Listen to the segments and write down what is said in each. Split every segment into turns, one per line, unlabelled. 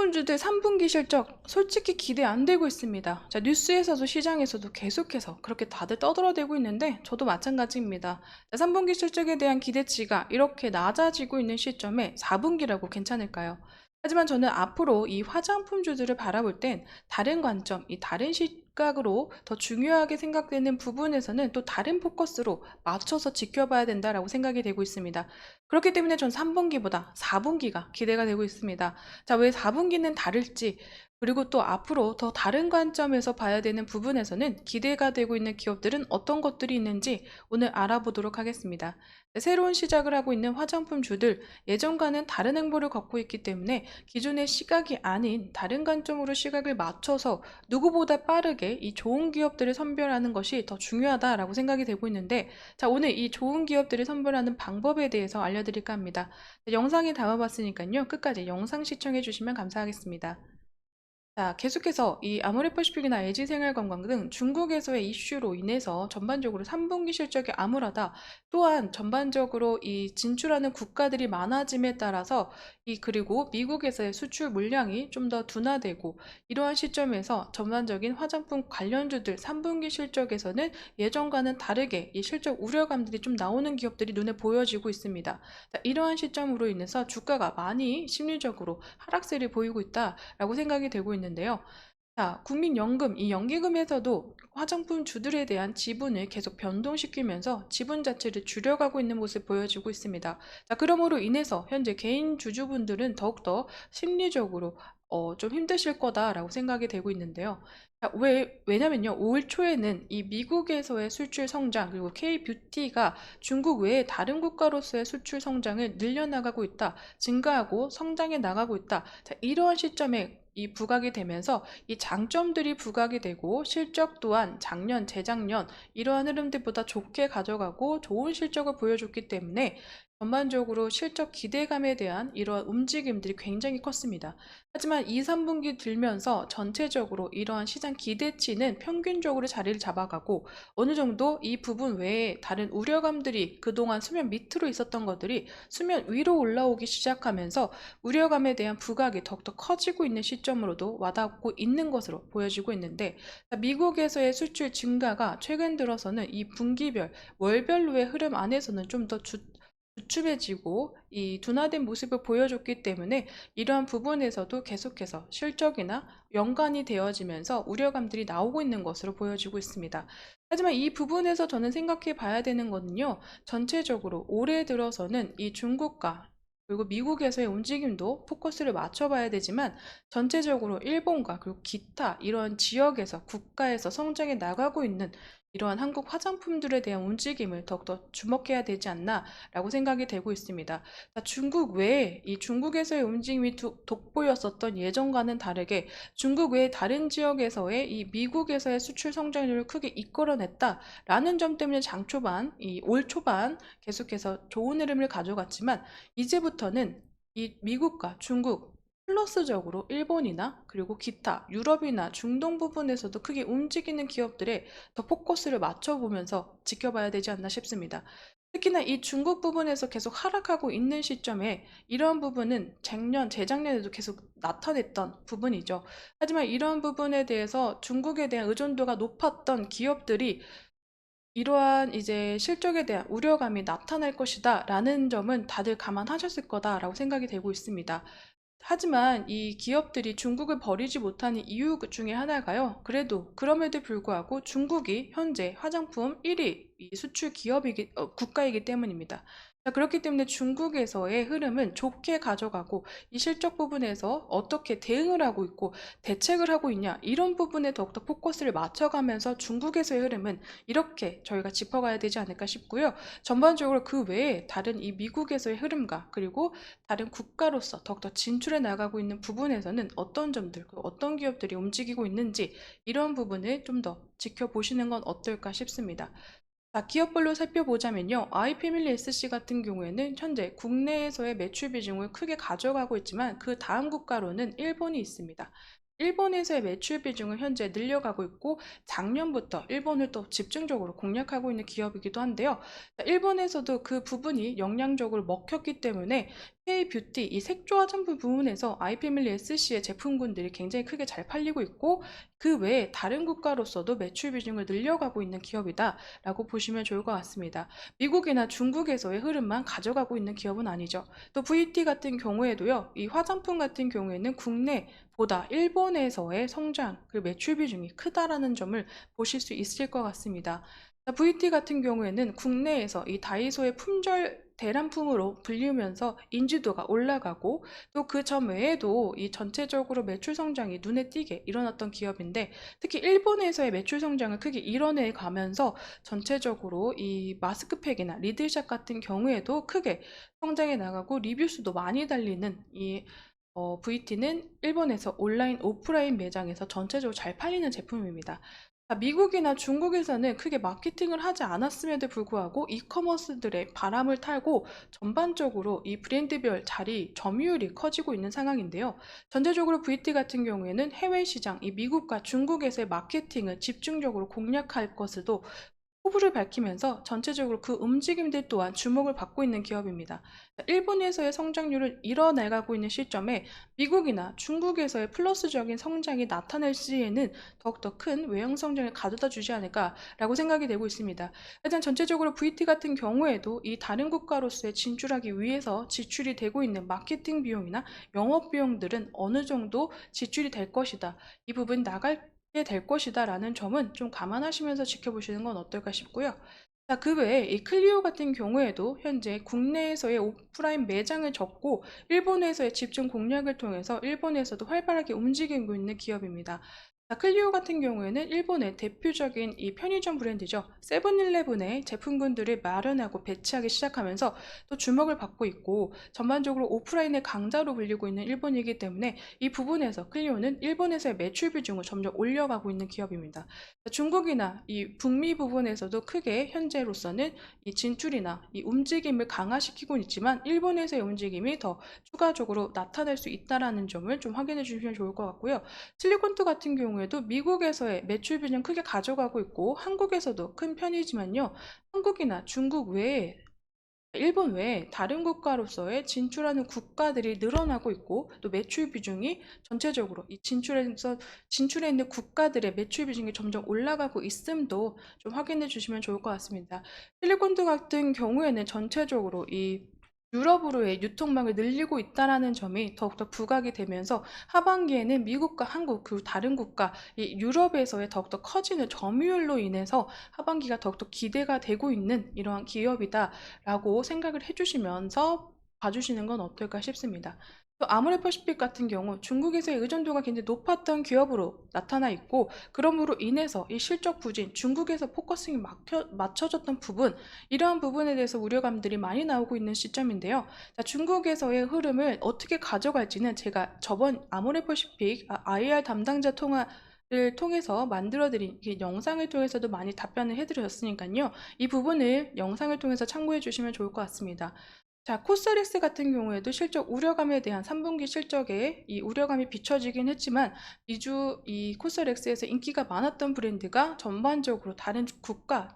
화장품주들 3분기 실적 솔직히 기대 안 되고 있습니다. 자, 뉴스에서도 시장에서도 계속해서 그렇게 다들 떠들어대고 있는데 저도 마찬가지입니다. 자, 3분기 실적에 대한 기대치가 이렇게 낮아지고 있는 시점에 4분기라고 괜찮을까요? 하지만 저는 앞으로 이 화장품주들을 바라볼 땐 다른 관점, 이 다른 시각으로 더 중요하게 생각되는 부분에서는 또 다른 포커스로 맞춰서 지켜봐야 된다라고 생각이 되고 있습니다. 그렇기 때문에 전 3분기보다 4분기가 기대가 되고 있습니다. 자, 왜 4분기는 다를지, 그리고 또 앞으로 더 다른 관점에서 봐야 되는 부분에서는 기대가 되고 있는 기업들은 어떤 것들이 있는지 오늘 알아보도록 하겠습니다. 네, 새로운 시작을 하고 있는 화장품주들, 예전과는 다른 행보를 걷고 있기 때문에 기존의 시각이 아닌 다른 관점으로 시각을 맞춰서 누구보다 빠르게 이 좋은 기업들을 선별하는 것이 더 중요하다라고 생각이 되고 있는데, 자, 오늘 이 좋은 기업들을 선별하는 방법에 대해서 알려드릴까 합니다. 영상이 담아봤으니까요. 끝까지 영상 시청해 주시면 감사하겠습니다. 자, 계속해서 이 아모레퍼시픽이나 LG생활건강 등 중국에서의 이슈로 인해서 전반적으로 3분기 실적이 암울하다. 또한 전반적으로 이 진출하는 국가들이 많아짐에 따라서 그리고 미국에서의 수출 물량이 좀 더 둔화되고, 이러한 시점에서 전반적인 화장품 관련주들 3분기 실적에서는 예전과는 다르게 이 실적 우려감들이 좀 나오는 기업들이 눈에 보여지고 있습니다. 자, 이러한 시점으로 인해서 주가가 많이 심리적으로 하락세를 보이고 있다라고 생각이 되고 있는데요. 자, 국민연금, 이 연기금에서도 화장품 주들에 대한 지분을 계속 변동시키면서 지분 자체를 줄여가고 있는 모습 보여지고 있습니다. 자, 그러므로 인해서 현재 개인 주주분들은 더욱더 심리적으로 좀 힘드실 거다라고 생각이 되고 있는데요. 자, 왜냐면요, 올 초에는 이 미국에서의 수출 성장, 그리고 K-뷰티가 중국 외에 다른 국가로서의 수출 성장을 늘려나가고 있다, 증가하고 성장해 나가고 있다. 자, 이러한 시점에 이 부각이 되면서 이 장점들이 부각이 되고, 실적 또한 작년, 재작년 이러한 흐름들보다 좋게 가져가고 좋은 실적을 보여줬기 때문에 전반적으로 실적 기대감에 대한 이러한 움직임들이 굉장히 컸습니다. 하지만 2, 3분기 들면서 전체적으로 이러한 시장 기대치는 평균적으로 자리를 잡아가고, 어느 정도 이 부분 외에 다른 우려감들이 그동안 수면 밑으로 있었던 것들이 수면 위로 올라오기 시작하면서 우려감에 대한 부각이 더욱더 커지고 있는 시점으로도 와닿고 있는 것으로 보여지고 있는데, 미국에서의 수출 증가가 최근 들어서는 이 분기별, 월별로의 흐름 안에서는 좀 더 주춤해지고 이 둔화된 모습을 보여줬기 때문에 이러한 부분에서도 계속해서 실적이나 연관이 되어지면서 우려감들이 나오고 있는 것으로 보여지고 있습니다. 하지만 이 부분에서 저는 생각해 봐야 되는 거는요, 전체적으로 올해 들어서는 이 중국과 그리고 미국에서의 움직임도 포커스를 맞춰봐야 되지만, 전체적으로 일본과 그리고 기타 이런 지역에서 국가에서 성장해 나가고 있는 이러한 한국 화장품들에 대한 움직임을 더욱더 주목해야 되지 않나 라고 생각이 되고 있습니다. 자, 중국 외에 이 중국에서의 움직임이 돋보였었던 예전과는 다르게 중국 외의 다른 지역에서의 이 미국에서의 수출 성장률을 크게 이끌어냈다라는 점 때문에 장초반, 이 올 초반 계속해서 좋은 흐름을 가져갔지만, 이제부터는 이 미국과 중국 플러스적으로 일본이나 그리고 기타 유럽이나 중동 부분에서도 크게 움직이는 기업들에 더 포커스를 맞춰보면서 지켜봐야 되지 않나 싶습니다. 특히나 이 중국 부분에서 계속 하락하고 있는 시점에 이러한 부분은 작년, 재작년에도 계속 나타냈던 부분이죠. 하지만 이러한 부분에 대해서 중국에 대한 의존도가 높았던 기업들이 이러한 이제 실적에 대한 우려감이 나타날 것이다 라는 점은 다들 감안하셨을 거다라고 생각이 되고 있습니다. 하지만 이 기업들이 중국을 버리지 못하는 이유 중에 하나가요, 그래도 그럼에도 불구하고 중국이 현재 화장품 1위 수출 국가이기 때문입니다. 자, 그렇기 때문에 중국에서의 흐름은 좋게 가져가고, 이 실적 부분에서 어떻게 대응을 하고 있고 대책을 하고 있냐, 이런 부분에 더욱더 포커스를 맞춰가면서 중국에서의 흐름은 이렇게 저희가 짚어가야 되지 않을까 싶고요. 전반적으로 그 외에 다른 이 미국에서의 흐름과 그리고 다른 국가로서 더욱더 진출해 나가고 있는 부분에서는 어떤 점들, 어떤 기업들이 움직이고 있는지, 이런 부분을 좀 더 지켜보시는 건 어떨까 싶습니다. 자, 기업별로 살펴보자면요, 아이패밀리 SC 같은 경우에는 현재 국내에서의 매출 비중을 크게 가져가고 있지만, 그 다음 국가로는 일본이 있습니다. 일본에서의 매출 비중을 현재 늘려가고 있고, 작년부터 일본을 또 집중적으로 공략하고 있는 기업이기도 한데요. 자, 일본에서도 그 부분이 역량적으로 먹혔기 때문에 K뷰티 이 색조 화장품 부문에서 아이패밀리 SC의 제품군들이 굉장히 크게 잘 팔리고 있고 그 외에 다른 국가로서도 매출 비중을 늘려가고 있는 기업이다라고 보시면 좋을 것 같습니다. 미국이나 중국에서의 흐름만 가져가고 있는 기업은 아니죠. 또 VT 같은 경우에도요. 이 화장품 같은 경우에는 국내보다 일본에서의 성장, 그리고 매출 비중이 크다라는 점을 보실 수 있을 것 같습니다. VT 같은 경우에는 국내에서 이 다이소의 품절 대란품으로 불리우면서 인지도가 올라가고 또 그 점 외에도 이 전체적으로 매출 성장이 눈에 띄게 일어났던 기업인데 특히 일본에서의 매출 성장을 크게 이뤄내 가면서 전체적으로 이 마스크팩이나 리들샷 같은 경우에도 크게 성장해 나가고 리뷰 수도 많이 달리는 이 VT는 일본에서 온라인, 오프라인 매장에서 전체적으로 잘 팔리는 제품입니다. 미국이나 중국에서는 크게 마케팅을 하지 않았음에도 불구하고 이커머스들의 바람을 타고 전반적으로 이 브랜드별 자리 점유율이 커지고 있는 상황인데요. 전체적으로 VT 같은 경우에는 해외 시장, 이 미국과 중국에서의 마케팅을 집중적으로 공략할 것으로 포부를 밝히면서 전체적으로 그 움직임들 또한 주목을 받고 있는 기업입니다. 일본에서의 성장률을 이뤄나가고 있는 시점에 미국이나 중국에서의 플러스적인 성장이 나타날 시에는 더욱더 큰 외형 성장을 가져다 주지 않을까라고 생각이 되고 있습니다. 일단 전체적으로 VT 같은 경우에도 이 다른 국가로서의 진출하기 위해서 지출이 되고 있는 마케팅 비용이나 영업 비용들은 어느 정도 지출이 될 것이다. 이 부분 나갈 될 것이다 라는 점은 좀 감안하시면서 지켜보시는 건 어떨까 싶고요. 자, 그 외에 이 클리오 같은 경우에도 현재 국내에서의 오프라인 매장을 접고 일본에서의 집중 공략을 통해서 일본에서도 활발하게 움직이고 있는 기업입니다. 자, 클리오 같은 경우에는 일본의 대표적인 이 편의점 브랜드죠. 세븐일레븐의 제품군들을 마련하고 배치하기 시작하면서 또 주목을 받고 있고 전반적으로 오프라인의 강자로 불리고 있는 일본이기 때문에 이 부분에서 클리오는 일본에서의 매출 비중을 점점 올려가고 있는 기업입니다. 중국이나 이 북미 부분에서도 크게 현재로서는 이 진출이나 이 움직임을 강화시키고 있지만 일본에서의 움직임이 더 추가적으로 나타날 수 있다는 점을 좀 확인해 주시면 좋을 것 같고요. 실리콘트 같은 경우에도 미국에서의 매출 비중 크게 가져가고 있고 한국에서도 큰 편이지만요. 한국이나 중국 외에 일본 외에 다른 국가로서의 진출하는 국가들이 늘어나고 있고 또 매출 비중이 전체적으로 이 진출해 있는 국가들의 매출 비중이 점점 올라가고 있음도 좀 확인해 주시면 좋을 것 같습니다. 실리콘드 같은 경우에는 전체적으로 이 유럽으로의 유통망을 늘리고 있다는 점이 더욱더 부각이 되면서 하반기에는 미국과 한국 그리고 다른 국가 이 유럽에서의 더욱더 커지는 점유율로 인해서 하반기가 더욱더 기대가 되고 있는 이러한 기업이다라고 생각을 해주시면서 봐주시는 건 어떨까 싶습니다. 또 아모레퍼시픽 같은 경우 중국에서의 의존도가 굉장히 높았던 기업으로 나타나 있고 그러므로 인해서 이 실적 부진, 중국에서 포커싱이 맞춰졌던 부분 이러한 부분에 대해서 우려감들이 많이 나오고 있는 시점인데요. 자, 중국에서의 흐름을 어떻게 가져갈지는 제가 저번 아모레퍼시픽 IR 담당자 통화를 통해서 만들어드린 영상을 통해서도 많이 답변을 해드렸으니까요. 이 부분을 영상을 통해서 참고해 주시면 좋을 것 같습니다. 자, 코스닥스 같은 경우에도 실적 우려감에 대한 3분기 실적에 이 우려감이 비춰지긴 했지만 이 코스닥스에서 인기가 많았던 브랜드가 전반적으로 다른 국가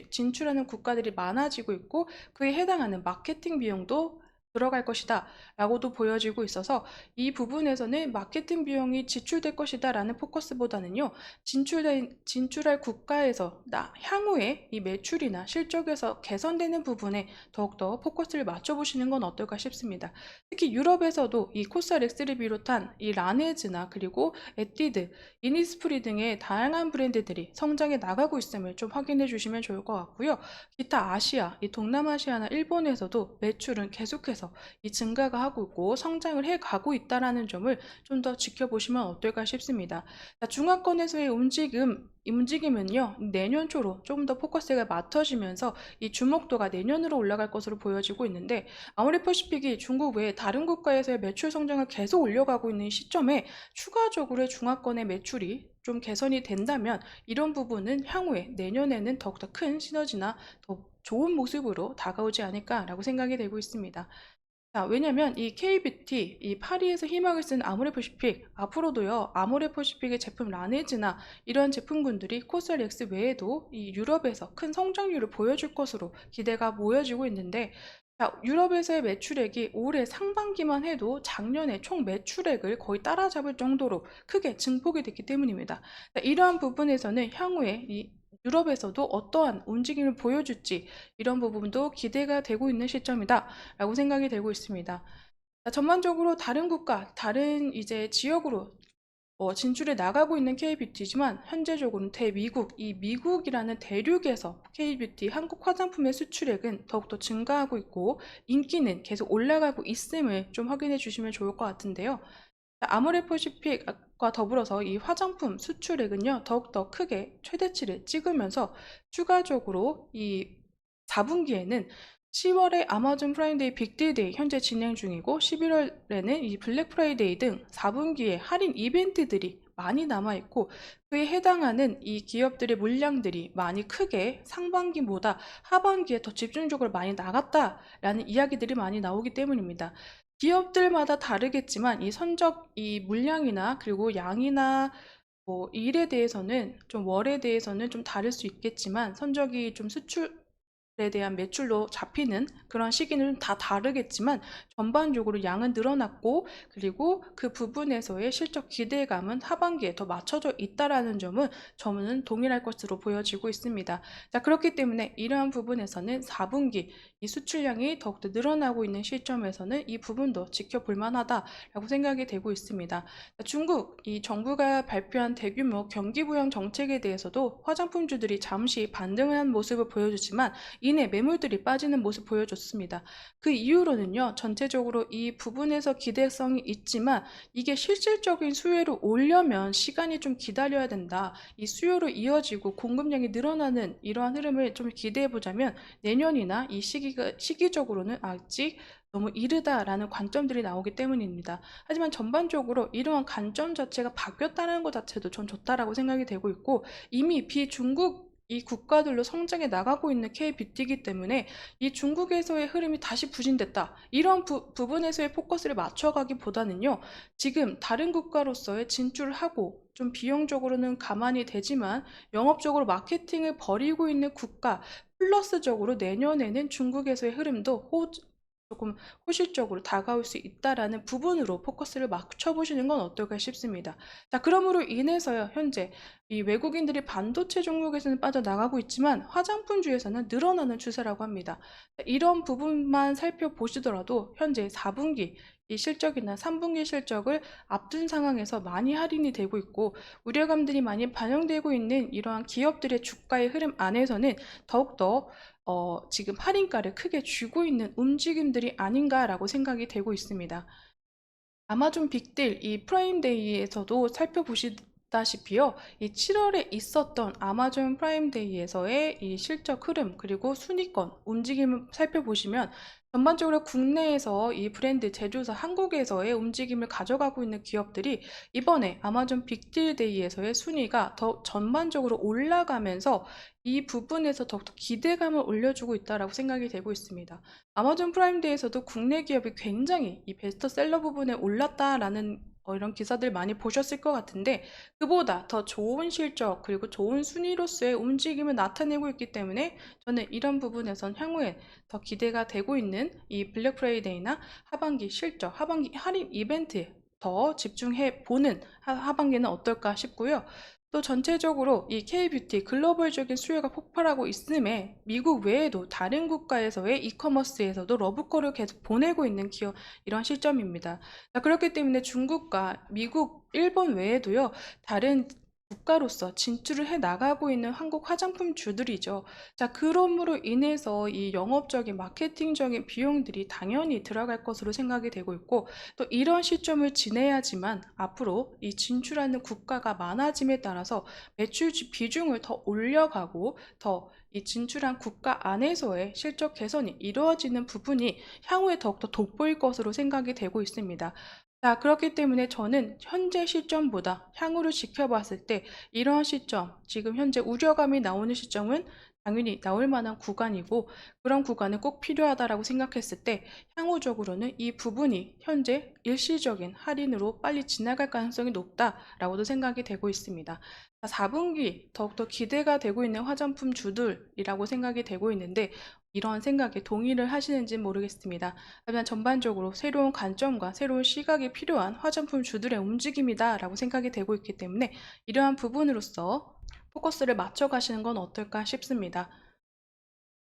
진출하는 국가들이 많아지고 있고 그에 해당하는 마케팅 비용도 들어갈 것이다 라고도 보여지고 있어서 이 부분에서는 마케팅 비용이 지출될 것이다 라는 포커스보다는요 진출할 국가에서 향후에 이 매출이나 실적에서 개선되는 부분에 더욱더 포커스를 맞춰보시는 건 어떨까 싶습니다. 특히 유럽에서도 이 코스닥스를 비롯한 이 라네즈나 그리고 에뛰드, 이니스프리 등의 다양한 브랜드들이 성장해 나가고 있음을 좀 확인해 주시면 좋을 것 같고요. 기타 아시아, 이 동남아시아나 일본에서도 매출은 계속해서 이 증가가 하고 있고 성장을 해 가고 있다는 점을 좀 더 지켜보시면 어떨까 싶습니다. 자, 중화권에서의 움직임은요 내년 초로 조금 더 포커스가 맞춰지면서 이 주목도가 내년으로 올라갈 것으로 보여지고 있는데 아모레퍼시픽이 중국 외에 다른 국가에서의 매출 성장을 계속 올려가고 있는 시점에 추가적으로 중화권의 매출이 좀 개선이 된다면 이런 부분은 향후에 내년에는 더욱더 큰 시너지나 더 좋은 모습으로 다가오지 않을까라고 생각이 되고 있습니다. 자, 왜냐면 이 K뷰티, 이 파리에서 희망을 쓴 아모레퍼시픽, 앞으로도요, 아모레퍼시픽의 제품 라네즈나 이런 제품군들이 코스닥스 외에도 이 유럽에서 큰 성장률을 보여줄 것으로 기대가 모여지고 있는데, 자, 유럽에서의 매출액이 올해 상반기만 해도 작년에 총 매출액을 거의 따라잡을 정도로 크게 증폭이 됐기 때문입니다. 자, 이러한 부분에서는 향후에 이 유럽에서도 어떠한 움직임을 보여줄지 이런 부분도 기대가 되고 있는 시점이다라고 생각이 되고 있습니다. 자, 전반적으로 다른 국가, 다른 이제 지역으로 진출해 나가고 있는 K뷰티지만 현재적으로는 대미국, 이 미국이라는 대륙에서 K뷰티 한국 화장품의 수출액은 더욱더 증가하고 있고 인기는 계속 올라가고 있음을 좀 확인해 주시면 좋을 것 같은데요. 아모레퍼시픽과 더불어서 이 화장품 수출액은요 더욱더 크게 최대치를 찍으면서 추가적으로 이 4분기에는 10월에 아마존 프라임데이 빅딜데이 현재 진행 중이고 11월에는 이 블랙 프라이데이 등 4분기에 할인 이벤트들이 많이 남아있고 그에 해당하는 이 기업들의 물량들이 많이 크게 상반기보다 하반기에 더 집중적으로 많이 나갔다라는 이야기들이 많이 나오기 때문입니다. 기업들마다 다르겠지만 이 선적 이 물량이나 그리고 양이나 일에 대해서는 좀 월에 대해서는 좀 다를 수 있겠지만 선적이 좀 수출에 대한 매출로 잡히는 그런 시기는 다 다르겠지만 전반적으로 양은 늘어났고 그리고 그 부분에서의 실적 기대감은 하반기에 더 맞춰져 있다라는 점은 동일할 것으로 보여지고 있습니다. 자, 그렇기 때문에 이러한 부분에서는 4분기 이 수출량이 더욱더 늘어나고 있는 시점에서는 이 부분도 지켜볼 만하다라고 생각이 되고 있습니다. 중국 이 정부가 발표한 대규모 경기 부양 정책에 대해서도 화장품주들이 잠시 반등한 모습을 보여주지만 이내 매물들이 빠지는 모습 보여줬습니다. 그 이유로는요, 전체적으로 이 부분에서 기대성이 있지만 이게 실질적인 수요로 오려면 시간이 좀 기다려야 된다. 이 수요로 이어지고 공급량이 늘어나는 이러한 흐름을 좀 기대해 보자면 내년이나 이 시기적으로는 아직 너무 이르다라는 관점들이 나오기 때문입니다. 하지만 전반적으로 이러한 관점 자체가 바뀌었다는 것 자체도 전 좋다라고 생각이 되고 있고 이미 비중국 이 국가들로 성장해 나가고 있는 K뷰티이기 때문에 이 중국에서의 흐름이 다시 부진됐다. 이런 부분에서의 포커스를 맞춰가기보다는요. 지금 다른 국가로서의 진출을 하고 좀 비용적으로는 가만히 되지만 영업적으로 마케팅을 벌이고 있는 국가 플러스적으로 내년에는 중국에서의 흐름도 조금 호실적으로 다가올 수 있다라는 부분으로 포커스를 맞춰보시는 건 어떨까 싶습니다. 자, 그러므로 인해서요, 현재 이 외국인들이 반도체 종목에서는 빠져나가고 있지만 화장품주에서는 늘어나는 추세라고 합니다. 자, 이런 부분만 살펴보시더라도 현재 4분기 이 실적이나 3분기 실적을 앞둔 상황에서 많이 할인이 되고 있고 우려감들이 많이 반영되고 있는 이러한 기업들의 주가의 흐름 안에서는 더욱더 지금 할인가를 크게 주고 있는 움직임들이 아닌가라고 생각이 되고 있습니다. 아마존 빅딜 이 프라임데이에서도 살펴보시다시피요. 이 7월에 있었던 아마존 프라임데이에서의 이 실적 흐름 그리고 순위권 움직임을 살펴보시면 전반적으로 국내에서 이 브랜드 제조사 한국에서의 움직임을 가져가고 있는 기업들이 이번에 아마존 빅딜데이에서의 순위가 더 전반적으로 올라가면서 이 부분에서 더욱더 기대감을 올려주고 있다고 생각이 되고 있습니다. 아마존 프라임데이에서도 국내 기업이 굉장히 이 베스트셀러 부분에 올랐다라는 이런 기사들 많이 보셨을 것 같은데 그보다 더 좋은 실적 그리고 좋은 순위로서의 움직임을 나타내고 있기 때문에 저는 이런 부분에선 향후에 더 기대가 되고 있는 이 블랙 프라이데이나 하반기 실적, 하반기 할인 이벤트에 더 집중해 보는 하반기는 어떨까 싶고요. 또 전체적으로 이 K뷰티 글로벌적인 수요가 폭발하고 있음에 미국 외에도 다른 국가에서의 이커머스에서도 러브콜을 계속 보내고 있는 기업 이런 시점입니다. 자, 그렇기 때문에 중국과 미국, 일본 외에도요 다른 국가로서 진출을 해 나가고 있는 한국 화장품 주들이죠. 자, 그럼으로 인해서 이 영업적인 마케팅적인 비용들이 당연히 들어갈 것으로 생각이 되고 있고 또 이런 시점을 지내야지만 앞으로 이 진출하는 국가가 많아짐에 따라서 매출 비중을 더 올려가고 더 이 진출한 국가 안에서의 실적 개선이 이루어지는 부분이 향후에 더욱더 돋보일 것으로 생각이 되고 있습니다. 자, 그렇기 때문에 저는 현재 시점보다 향후를 지켜봤을 때 이러한 시점, 지금 현재 우려감이 나오는 시점은 당연히 나올 만한 구간이고 그런 구간은 꼭 필요하다라고 생각했을 때 향후적으로는 이 부분이 현재 일시적인 할인으로 빨리 지나갈 가능성이 높다라고도 생각이 되고 있습니다. 4분기 더욱더 기대가 되고 있는 화장품 주들이라고 생각이 되고 있는데 이런 생각에 동의를 하시는지 모르겠습니다. 하지만 전반적으로 새로운 관점과 새로운 시각이 필요한 화장품 주들의 움직임이다 라고 생각이 되고 있기 때문에 이러한 부분으로서 포커스를 맞춰 가시는 건 어떨까 싶습니다.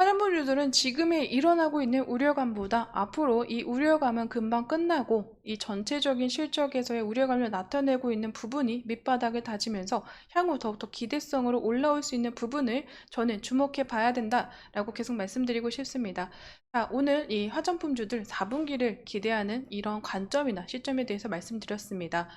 화장품주들은 지금에 일어나고 있는 우려감보다 앞으로 이 우려감은 금방 끝나고 이 전체적인 실적에서의 우려감을 나타내고 있는 부분이 밑바닥을 다지면서 향후 더욱더 기대성으로 올라올 수 있는 부분을 저는 주목해 봐야 된다라고 계속 말씀드리고 싶습니다. 자, 오늘 이 화장품주들 4분기를 기대하는 이런 관점이나 시점에 대해서 말씀드렸습니다.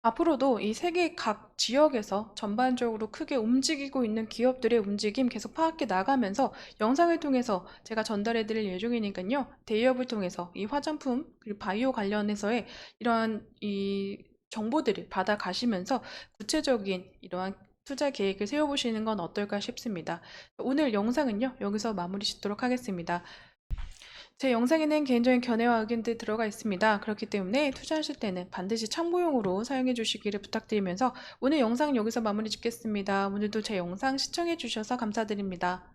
앞으로도 이 세계 각 지역에서 전반적으로 크게 움직이고 있는 기업들의 움직임 계속 파악해 나가면서 영상을 통해서 제가 전달해 드릴 예정이니까요. 대기업을 통해서 이 화장품 그리고 바이오 관련해서의 이러한 이 정보들을 받아 가시면서 구체적인 이러한 투자 계획을 세워보시는 건 어떨까 싶습니다. 오늘 영상은요, 여기서 마무리 짓도록 하겠습니다. 제 영상에는 개인적인 견해와 의견들이 들어가 있습니다. 그렇기 때문에 투자하실 때는 반드시 참고용으로 사용해 주시기를 부탁드리면서 오늘 영상 여기서 마무리 짓겠습니다. 오늘도 제 영상 시청해 주셔서 감사드립니다.